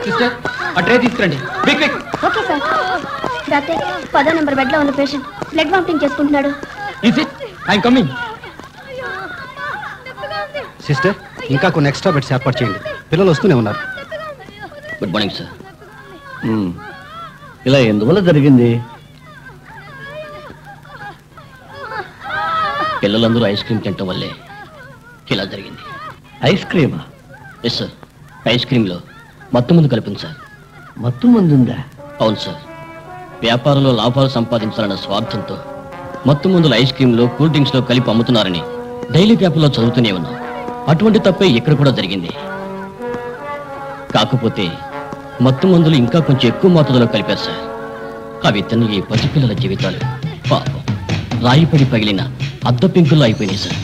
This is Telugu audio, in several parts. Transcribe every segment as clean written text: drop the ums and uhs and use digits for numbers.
సిస్టర్ ఆ ట్రే తీసుకురండి. Quick quick. Okay sir. Doctor 10వ నెంబర్ బెడ్ లో ఉన్న పేషెంట్ బ్లడ్ వామిటింగ్ చేసుకుంటున్నాడు. Is it? I'm coming. Sister ఇంకా కొన్ని ఎక్స్ట్రా బెడ్స్ ఏర్పాటు చేయండి. పిల్లలు వస్తూనే ఉన్నారు. Good morning sir. ఇలా ఎందువల్ల జరిగింది? పిల్లలందరూ ఐస్ క్రీమ్ తినటం వల్లే ఇలా జరిగింది. ఐస్ క్రీమా? Yes sir. ఐస్ క్రీమ్లో మత్తు మందు కలిపింది సార్. మత్తు మందు ఉందా? అవును సార్. వ్యాపారంలో లాభాలు సంపాదించాలన్న స్వార్థంతో మత్తు మందులు ఐస్ క్రీమ్లో కూల్ డ్రింక్స్లో కలిపి అమ్ముతున్నారని డైలీ పేపర్లో చదువుతూనే ఉన్నాం. అటువంటి తప్పే ఇక్కడ కూడా జరిగింది. కాకపోతే మత్తు మందులు ఇంకా కొంచెం ఎక్కువ మోతాదులో కలిపారు సార్. అవి తిన్న ఈ పసిపిల్లల జీవితాలు పాపం రాయిపడి పగిలిన అద్ద పెంకుల్లో అయిపోయినాయి సార్.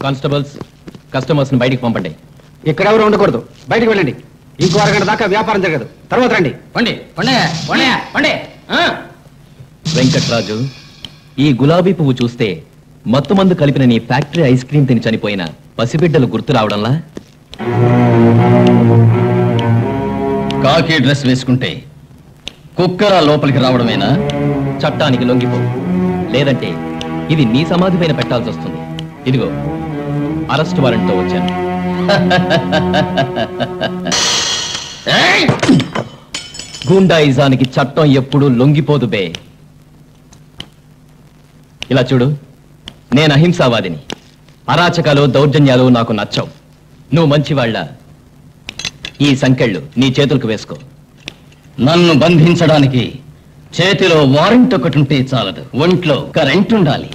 కానిస్టేబుల్స్ కస్టమర్స్ ని బయటికి పంపండి. ఇక్కడ ఎవరు ఉండకూడదు. బయటికి వెళ్ళండి. ఇంకో అరగంట దాకా వ్యాపారం జరగదు. తర్వాత రండి. పండి పండే పండే పండే. వెంకట్రాజు, ఈ గులాబీ పువ్వు చూస్తే మత్తు మందు కలిపిన నీ ఫ్యాక్టరీ ఐస్ క్రీమ్ తిని చనిపోయిన పసిబిడ్డలు గుర్తు రావడంలా? కాకి డ్రెస్ వేసుకుంటే కుక్కర లోపలికి రావడమేనా? చట్టానికి లొంగిపో, లేదంటే ఇది నీ సమాధి పైన పెట్టాల్సి వస్తుంది. ఇదిగో అరెస్ట్ వారెంట్తో వచ్చాను. గూండాయిజానికి చట్టం ఎప్పుడూ లొంగిపోదు బే. ఇలా చూడు, నేను అహింసావాదిని. అరాచకాలు దౌర్జన్యాలు నాకు నచ్చవు. నువ్వు మంచివాళ్ళ ఈ సంకెళ్ళు నీ చేతులకు వేసుకో. నన్ను బంధించడానికి చేతిలో వారెంట్ ఒకటి ఉంటే చాలదు, ఒంట్లో కరెంట్ ఉండాలి.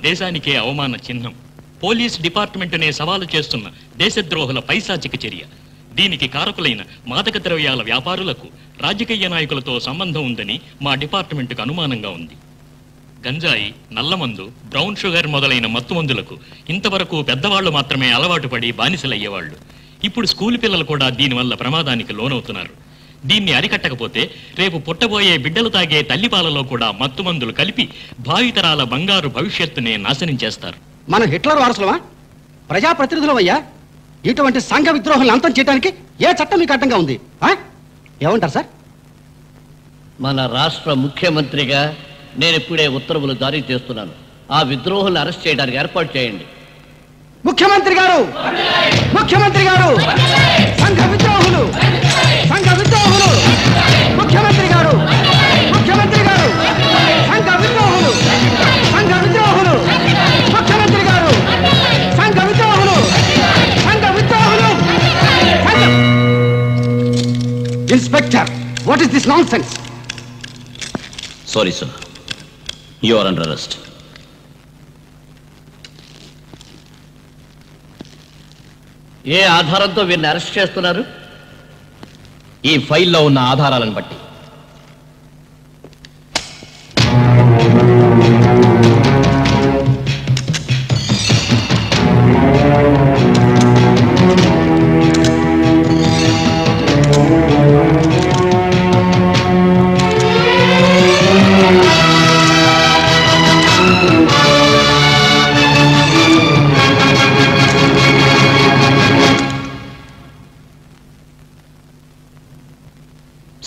దేశానికే అవమాన చిహ్నం. పోలీస్ డిపార్ట్మెంటునే సవాలు చేస్తున్న దేశద్రోహుల పైశాచిక చర్య. దీనికి కారకులైన మాదక ద్రవ్యాల వ్యాపారులకు రాజకీయ నాయకులతో సంబంధం ఉందని మా డిపార్ట్మెంటుకు అనుమానంగా ఉంది. గంజాయి, నల్లమందు, బ్రౌన్ షుగర్ మొదలైన మత్తుమందులకు ఇంతవరకు పెద్దవాళ్లు మాత్రమే అలవాటు పడి బానిసలయ్యేవాళ్లు. ఇప్పుడు స్కూల్ పిల్లలు కూడా దీనివల్ల ప్రమాదానికి లోనవుతున్నారు. దీన్ని అరికట్టకపోతే రేపు పుట్టబోయే బిడ్డలు తాగే తల్లిపాలలో కూడా మత్తుమందులు కలిపి భావితరాల బంగారు భవిష్యత్తునే నాశనం చేస్తారు. మనం హిట్లర్ వారసులమా? ప్రజాప్రతినిధులమయ్యా. ఇటువంటి సంఘ విద్రోహాలను అంతం చేయడానికి ఏ చట్టం మీకు అడ్డంగా ఉంది? ఏమంటారు సార్? మన రాష్ట్ర ముఖ్యమంత్రిగా నేను ఇప్పుడే ఉత్తర్వులు జారీ చేస్తున్నాను. ఆ విద్రోహులను అరెస్ట్ చేయడానికి ఏర్పాటు చేయండి. ముఖ్యమంత్రి గారు, ముఖ్యమంత్రి గారు, సంఘ విద్రోహులు, సంఘ విద్రోహులు, ముఖ్యమంత్రి గారు, ముఖ్యమంత్రి గారు, సంఘ విద్రోహులు, సంఘ విద్రోహులు, ముఖ్యమంత్రి గారు, సంఘ విద్రోహులు, సంఘ విద్రోహులు. Inspector, what is this nonsense? Sorry sir, you are under arrest. ఏ ఆధారంతో వీరిని అరెస్ట్ చేస్తున్నారు? ఈ ఫైల్లో ఉన్న ఆధారాలను బట్టి.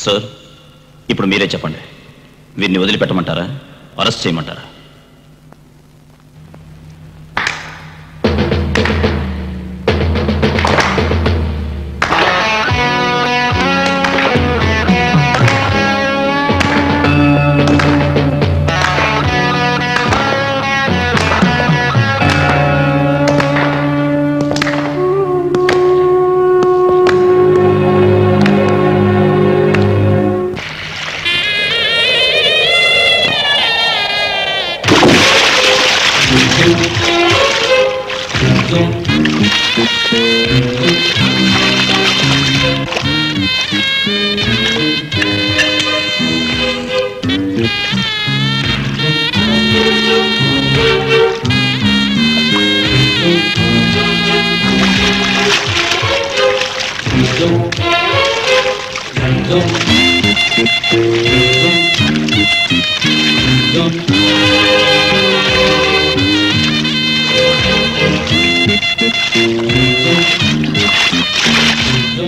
సార్, ఇప్పుడు మీరే చెప్పండి, వీరిని వదిలిపెట్టమంటారా, అరెస్ట్ చేయమంటారా?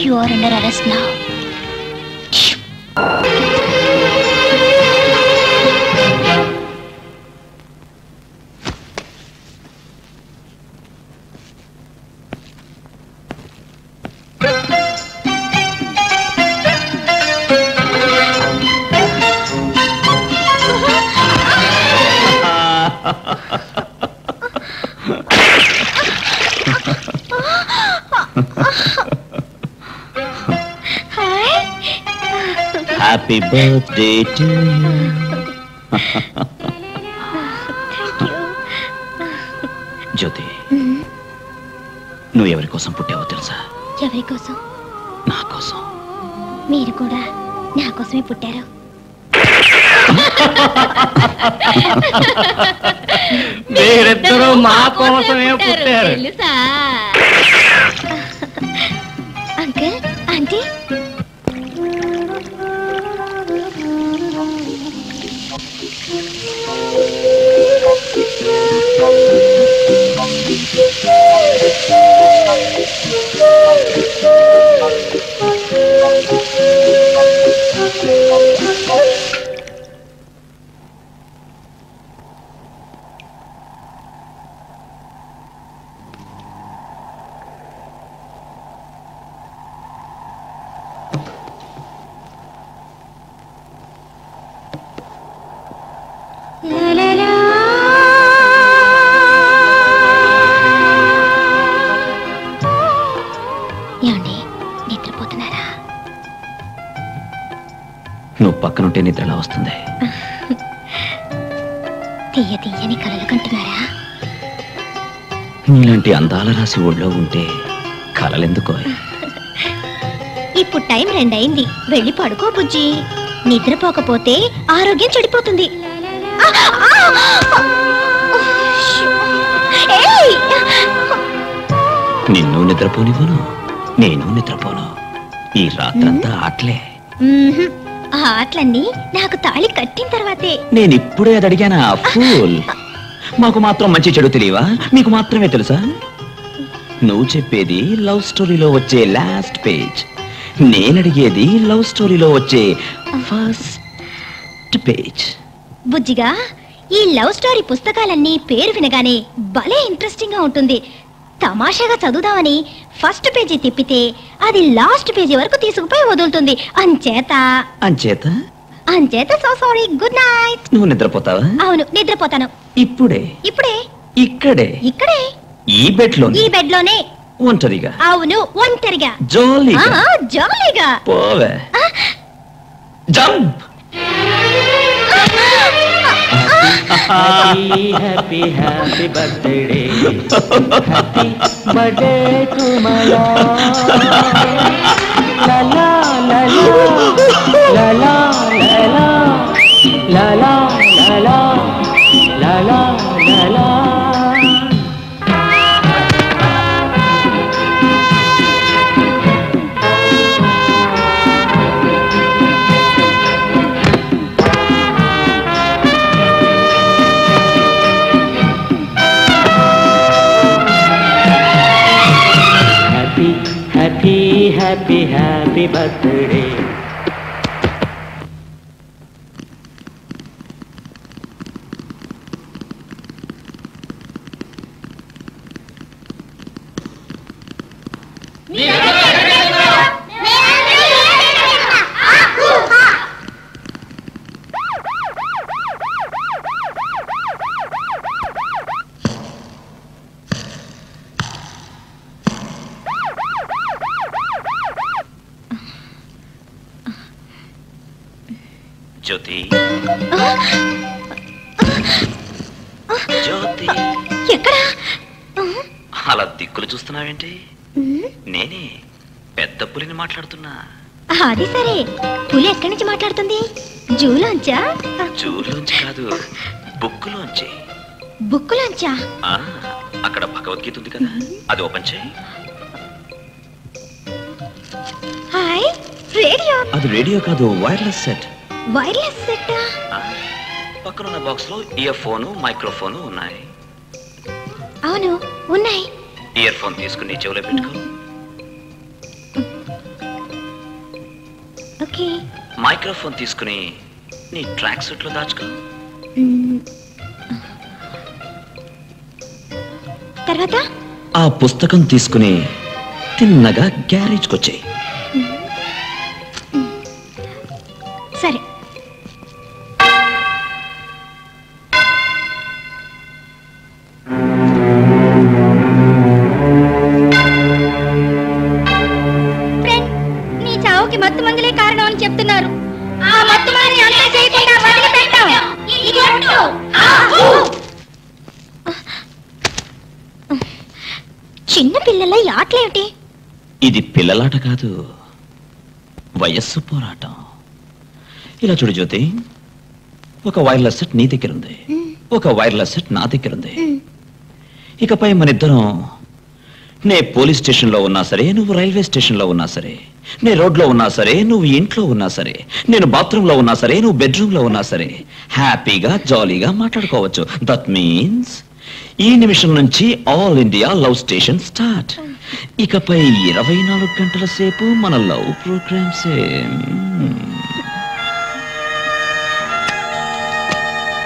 You are under arrest now. Happy birthday to you. Jyothi, నువ్వు ఎవరి కోసం పుట్టావో తెలుసా? ఎవరి కోసం? నా కోసం. మీరు కూడా నా కోసమే పుట్టారు. మీరిద్దరూ మా కోసమే పుట్టారు. తెలుసా అంకుల్, ఆంటీ? ఏమండి, నిద్రపోతున్నారా? నువ్వు పక్కనుంటే నిద్ర ఎలా వస్తుంది? తీయని కలలు కంటున్నారా? నీలాంటి అందాల రాసి ఒళ్ళో ఉంటే కలలెందుకో. ఇప్పుడు టైం 2 అయింది, వెళ్ళి పడుకో బుజ్జి. నిద్రపోకపోతే ఆరోగ్యం చెడిపోతుంది. నిన్ను నిద్రపోనివ్వను, నేను నిద్రపోను. ఈ రాత్రంతా ఆటలే. ఆ ఆటలన్నీ నాకు తాళి కట్టిన తర్వాతే. నేనిప్పుడే అది అడిగానా? ఫూల్. మాకు మాత్రం మంచి చెడు తెలియవా? మీకు మాత్రమే తెలుసా? నువ్వు చెప్పేది లవ్ స్టోరీలో వచ్చే లాస్ట్ పేజ్, నేనడిగేది లవ్ స్టోరీలో వచ్చే ఫస్ట్ పేజ్. బుజ్జిగా, ఈ లవ్ స్టోరీ పుస్తకాలన్నీ పేరు వినగానే భలే ఇంట్రెస్టింగ్ గా ఉంటుంది. తమాషాగా చదువుదామని ఫస్ట్ పేజీ తిప్పితే అది లాస్ట్ పేజీ వరకు తీసుకుపోయి వదులుతుంది. అంచేత సో సారీ. Good night. నువ్వు నిద్రపోతావా? అవును, నిద్రపోతాను. ఇప్పుడే? ఇక్కడే? ఈ బెడ్ లోనే ఒంటరిగా? అవును, ఒంటరిగా. జాలీగా పోవే. Jump. Happy birthday, happy birthday to Mala. La la la la la la la la la la la la la la. Happy birthday. జ్యోతి, జ్యోతి, ఎక్కడా? అలా దిక్కులు చూస్తున్నావేంటి? నేనే పెద్ద పులిని మాట్లాడుతున్నా. అది సరే, పులి ఎక్కడి నుంచి మాట్లాడుతుంది? జూలోంచా? జూలోంచి కాదు, బుక్కులోంచి. బుక్కులోంచా? అక్కడ భగవద్గీత ఉంది కదా, అది ఓపెన్ చేయి. Hi, radio. అది రేడియో కాదు, వైర్లెస్ సెట్. Wireless set? పక్కనున్న బాక్స్ లో ఇయర్ ఫోను, మైక్రోఫోను ఉన్నాయి. అవును, ఉన్నాయి. ఇయర్ ఫోన్ తీసుకుని చెవులో పెట్టుకో. ఓకే. మైక్రోఫోన్ తీసుకుని నీ ట్రాక్ సూట్ లో దాచుకో. తర్వాత ఆ పుస్తకం తీసుకుని తిన్నగా గ్యారేజ్కి వచ్చాయి. సరే. నీ చావుకి మత్తు మందులే కారణం అని చెప్తున్నారు. ఆ మత్తు మందుని అంతా చేయకుండా వదిలిపెట్టాం. చిన్న పిల్లల ఈ ఆటలేమిటి? ఇది పిల్లలాట కాదు, వయస్సు పోరాటం. ఇలా చూడు జ్యోతి, ఒక వైర్లెస్ సెట్ నీ దగ్గర ఉంది, ఒక వైర్లెస్ సెట్ నా దగ్గర ఉంది. ఇకపై మన ఇద్దరం, నే పోలీస్ స్టేషన్లో ఉన్నా సరే, నువ్వు రైల్వే స్టేషన్లో ఉన్నా సరే, నే రోడ్లో ఉన్నా సరే, నువ్వు ఇంట్లో ఉన్నా సరే, నేను బాత్రూంలో ఉన్నా సరే, నువ్వు బెడ్రూమ్లో ఉన్నా సరే, హ్యాపీగా జాలీగా మాట్లాడుకోవచ్చు. దట్ మీన్స్ ఈ నిమిషం నుంచి all India love station start. ఇకపై 24 గంటల సేపు మన లవ్ ప్రోగ్రామ్సే.